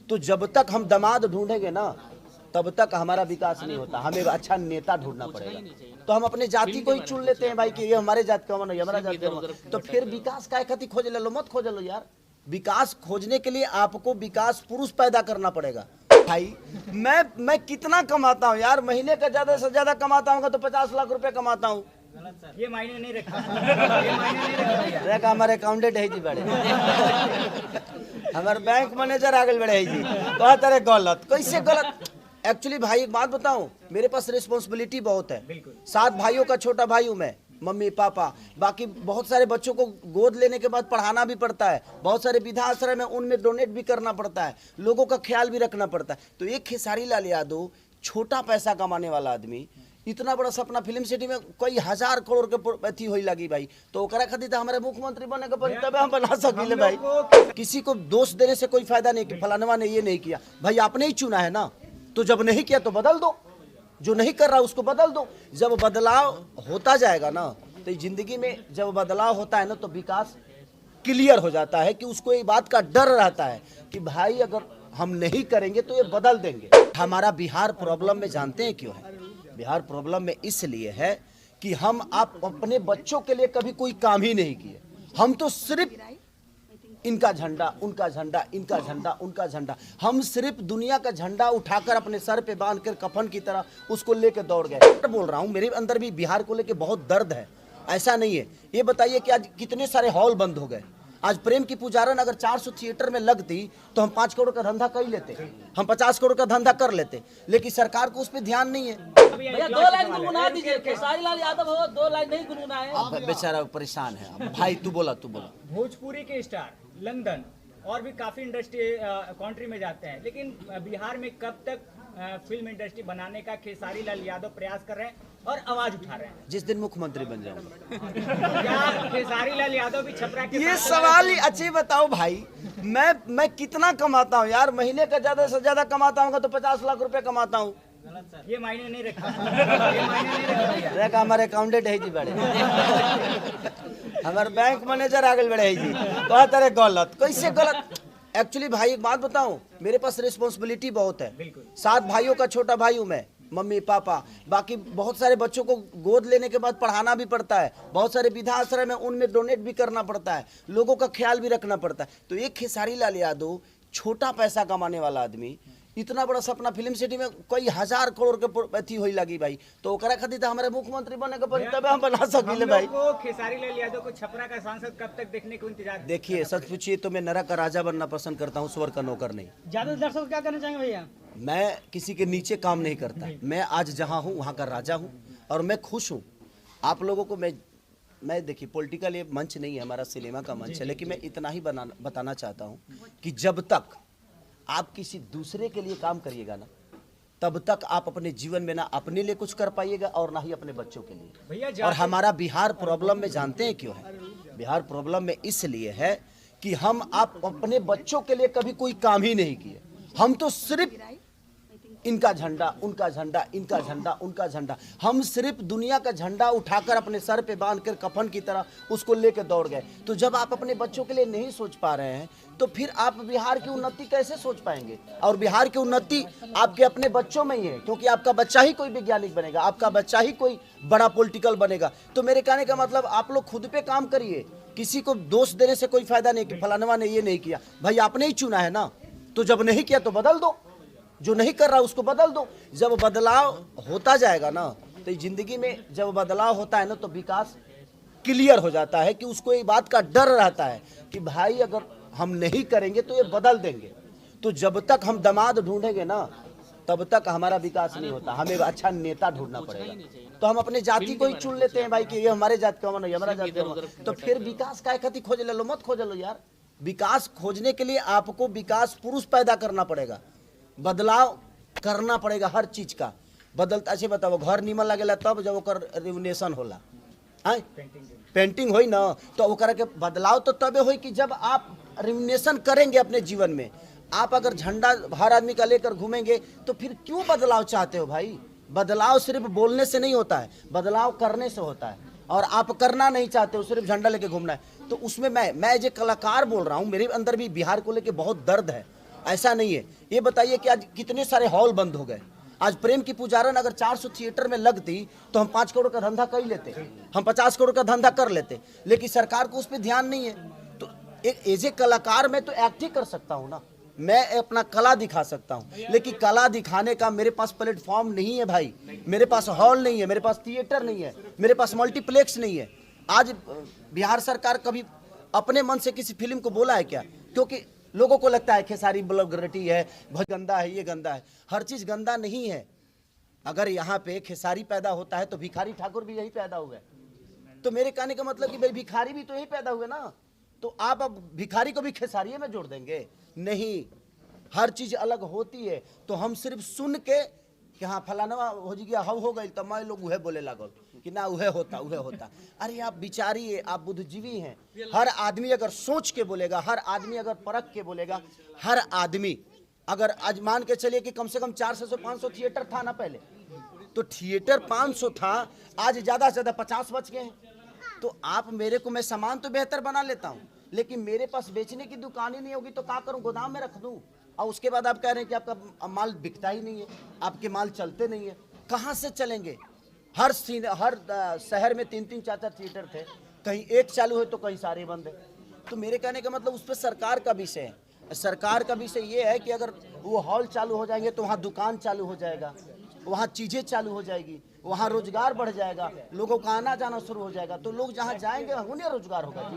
तो जब तक हम दामाद ढूंढेंगे ना तब तक हमारा विकास नहीं होता। हमें अच्छा नेता ढूंढना पड़ेगा। तो हम अपने जाति को ही चुन लेते हैं भाई कि ये हमारे जात का नहीं, हमारा जात का, तो फिर विकास काय खातिर खोज लो, मत खोज लो यार। विकास खोजने के लिए आपको विकास पुरुष पैदा करना पड़ेगा भाई। मैं कितना कमाता हूँ यार, महीने का ज्यादा से ज्यादा कमाता हूँ तो 50 लाख रुपए कमाता हूँ। ये मायने नहीं रखता, ये मायने नहीं रखता। हमारे अकाउंटेंट है जी बड़े हमारे बैंक मैनेजर आगे बढ़े है जी, कहा तेरे गलत कैसे गलत। एक्चुअली भाई एक बात बताऊं, मेरे पास रिस्पॉन्सिबिलिटी बहुत है। 7 भाइयों का छोटा भाई हूं मैं, मम्मी पापा, बाकी बहुत सारे बच्चों को गोद लेने के बाद पढ़ाना भी पड़ता है, बहुत सारे वृद्धाश्रम है उनमें डोनेट भी करना पड़ता है, लोगों का ख्याल भी रखना पड़ता है। तो एक खेसारी लाल यादव छोटा पैसा कमाने वाला आदमी, इतना बड़ा सपना फिल्म सिटी में कई 1000 करोड़ के अथी होई लगी भाई, तो ओकरा खातिर तो हमारे मुख्यमंत्री बने के पड़ी तबे हम बना सकिले भाई। किसी को दोष देने से कोई फायदा नहीं कि फलानवा ने ये नहीं किया, भाई आपने ही चुना है ना, तो जब नहीं किया तो बदल दो, जो नहीं कर रहा उसको बदल दो। जब बदलाव होता जाएगा ना, तो जिंदगी में जब बदलाव होता है ना तो विकास क्लियर हो जाता है कि उसको एक बात का डर रहता है कि भाई अगर हम नहीं करेंगे तो ये बदल देंगे। हमारा बिहार प्रॉब्लम में जानते हैं क्यों है? बिहार प्रॉब्लम में इसलिए है कि हम आप अपने बच्चों के लिए कभी कोई काम ही नहीं किए। हम तो सिर्फ इनका झंडा, उनका झंडा, इनका झंडा, उनका झंडा, हम सिर्फ दुनिया का झंडा उठाकर अपने सर पे बांध कर कफन की तरह उसको लेकर दौड़ गए। बोल रहा हूँ मेरे अंदर भी बिहार को लेकर बहुत दर्द है, ऐसा नहीं है। ये बताइए कि आज कितने सारे हॉल बंद हो गए। आज प्रेम की पुजारन अगर 400 थिएटर में लगती तो हम 5 करोड़ का धंधा कर लेते, हम 50 करोड़ का धंधा कर लेते, लेकिन सरकार को उस पर ध्यान नहीं है। भैया 2 लाइन गुनगुना दीजिए, खेसारी लाल यादव हो, 2 लाइन नहीं गुनगुनाए। बेचारा परेशान है भाई, तू बोला। भोजपुरी के स्टार लंदन और भी काफी इंडस्ट्री कंट्री में जाते हैं, लेकिन बिहार में कब तक फिल्म इंडस्ट्री बनाने का खेसारी लाल यादव प्रयास कर रहे हैं और आवाज उठा रहे हैं? जिस दिन मुख्यमंत्री बन जाऊंगा। क्या खेसारी लाल यादव भी छपरा के? ये सवाल ही अच्छे बताओ भाई, मैं कितना कमाता हूँ यार, महीने का ज्यादा से ज्यादा कमाता हूँ तो 50 लाख रुपए कमाता हूँ। ये मायने नहीं रखता, ये मायने नहीं रखता। हमारे अकाउंटेंट है जी बड़े हमारे बैंक मैनेजर आगे बढ़े है जी, कहा तेरे गलत कैसे गलत। एक्चुअली भाई एक बात बताऊं, मेरे पास रिस्पॉन्सिबिलिटी बहुत है। 7 भाइयों का छोटा भाई हूं मैं, मम्मी पापा, बाकी बहुत सारे बच्चों को गोद लेने के बाद पढ़ाना भी पड़ता है, बहुत सारे वृद्धाश्रम है उनमें डोनेट भी करना पड़ता है, लोगों का ख्याल भी रखना पड़ता है। तो एक खेसारी लाल यादव छोटा पैसा कमाने वाला आदमी, इतना बड़ा सपना फिल्म सिटी में कई 1000 करोड़ के अथी होई लगी भाई, तो ओकरा खातिर तो हमारे मुख्यमंत्री बने के पड़ी तबे हम बना सकिले भाई। खेसारी लाल यादव को छपरा का सांसद कब तक देखने को इंतजार? देखिए सच पूछिए तो मैं नरक का राजा बनना पसंद करता हूँ, स्वर्ग का नौकर नहीं। ज्यादा दर्शक क्या करना चाहेंगे भैया? मैं किसी के नीचे काम नहीं करता, मैं आज जहाँ हूँ वहाँ का राजा हूँ और मैं खुश हूँ। आप लोगों को मैं देखिए पॉलिटिकल ये मंच नहीं है, हमारा सिनेमा का मंच है, लेकिन मैं इतना ही बताना चाहता हूँ कि जब तक आप किसी दूसरे के लिए काम करिएगा ना, तब तक आप अपने जीवन में ना अपने लिए कुछ कर पाइएगा और ना ही अपने बच्चों के लिए। और हमारा बिहार प्रॉब्लम में जानते हैं क्यों है? बिहार प्रॉब्लम में इसलिए है कि हम आप अपने बच्चों के लिए कभी कोई काम ही नहीं किए। हम तो सिर्फ इनका झंडा, उनका झंडा, इनका झंडा, उनका झंडा, हम सिर्फ दुनिया का झंडा उठाकर अपने सर पे बांध कर कफन की तरह उसको लेकर दौड़ गए। तो जब आप अपने बच्चों के लिए नहीं सोच पा रहे हैं तो फिर आप बिहार की उन्नति कैसे सोच पाएंगे? और बिहार की उन्नति आपके अपने बच्चों में ही है, क्योंकि आपका बच्चा ही कोई वैज्ञानिक बनेगा, आपका बच्चा ही कोई बड़ा पॉलिटिकल बनेगा। तो मेरे कहने का मतलब आप लोग खुद पे काम करिए, किसी को दोष देने से कोई फायदा नहीं कि फलानवा ने ये नहीं किया, भाई आपने ही चुना है ना, तो जब नहीं किया तो बदल दो, जो नहीं कर रहा उसको बदल दो। जब बदलाव होता जाएगा ना, तो जिंदगी में जब बदलाव होता है ना तो विकास क्लियर हो जाता है कि उसको एक बात का डर रहता है कि भाई अगर हम नहीं करेंगे तो ये बदल देंगे। तो जब तक हम दामाद ढूंढेंगे ना तब तक हमारा विकास नहीं होता। हमें अच्छा नेता ढूंढना पड़ेगा। तो हम अपने जाति को ही चुन लेते हैं भाई कि ये हमारे जात का नहीं, हमारा जात का, तो फिर विकास काय खातिर खोज लो, मत खोज लो यार। विकास खोजने के लिए आपको विकास पुरुष पैदा करना पड़ेगा, बदलाव करना पड़ेगा हर चीज का। बदलता अच्छे बताओ, घर नीमन लगेला तब जब ओकर रिवोल्यूशन होला, पेंटिंग होई ना तो ओकरा के बदलाव तो तबे होई कि जब आप रिवोल्यूशन करेंगे अपने जीवन में। आप अगर झंडा हर आदमी का लेकर घूमेंगे तो फिर क्यों बदलाव चाहते हो भाई? बदलाव सिर्फ बोलने से नहीं होता है, बदलाव करने से होता है। और आप करना नहीं चाहते हो, सिर्फ झंडा लेके घूमना है। तो उसमें मैं जो कलाकार बोल रहा हूँ, मेरे अंदर भी बिहार को लेके बहुत दर्द है। ऐसा नहीं है। ये बताइए कि आज कितने सारे हॉल बंद हो गए। आज प्रेम की पुजारन अगर 400 थिएटर में लगती तो हम 5 करोड़ का धंधा कर ही लेते, हम 50 करोड़ का धंधा कर लेते, लेकिन सरकार को उस पर ध्यान नहीं है। तो एक एज ए कलाकार मैं तो एक्ट ही कर सकता हूँ ना, मैं अपना कला दिखा सकता हूँ, लेकिन कला दिखाने का मेरे पास प्लेटफॉर्म नहीं है भाई, मेरे पास हॉल नहीं है, मेरे पास थिएटर नहीं है, मेरे पास मल्टीप्लेक्स नहीं है। आज बिहार सरकार कभी अपने मन से किसी फिल्म को बोला है क्या? क्योंकि लोगों को लगता है खेसारी ब्लॉगरिटी है, बहुत गंदा है, ये गंदा है। हर चीज गंदा नहीं है। अगर यहाँ पे खेसारी पैदा होता है तो भिखारी ठाकुर भी यही पैदा हुए। तो मेरे कहने का मतलब कि भाई भिखारी भी तो यही पैदा हुए ना, तो आप अब भिखारी को भी खेसारी में जोड़ देंगे? नहीं, हर चीज अलग होती है। तो हम सिर्फ सुन के कि हाँ फलाना हो जी गया, हव हो गई, तब मैं लोग उहे बोले लागल कि ना उहे होता उहे होता। अरे आप विचारिए, आप बुद्धिजीवी हैं। हर आदमी अगर सोच के बोलेगा, हर आदमी अगर परख के बोलेगा, हर आदमी अगर आज मान के चलिए कि कम से कम 400 से 500 थिएटर था ना पहले, तो थिएटर 500 था, आज ज्यादा से ज्यादा 50 बच गए हैं। तो आप मेरे को, मैं सामान तो बेहतर बना लेता हूँ, लेकिन मेरे पास बेचने की दुकान ही नहीं होगी तो क्या करूँ, गोदाम में रख दूँ? और उसके बाद आप कह रहे हैं कि आपका माल बिकता ही नहीं है, आपके माल चलते नहीं है। कहाँ से चलेंगे? हर शहर में 3-3 4-4 थिएटर थे, कहीं एक चालू है तो कहीं सारे बंद है। तो मेरे कहने का मतलब उस पर सरकार का विषय है। सरकार का विषय ये है कि अगर वो हॉल चालू हो जाएंगे तो वहाँ दुकान चालू हो जाएगा, वहाँ चीज़ें चालू हो जाएगी, वहाँ रोजगार बढ़ जाएगा, लोगों का आना जाना शुरू हो जाएगा। तो लोग जहाँ जाएंगे उन्हें रोजगार होगा जी।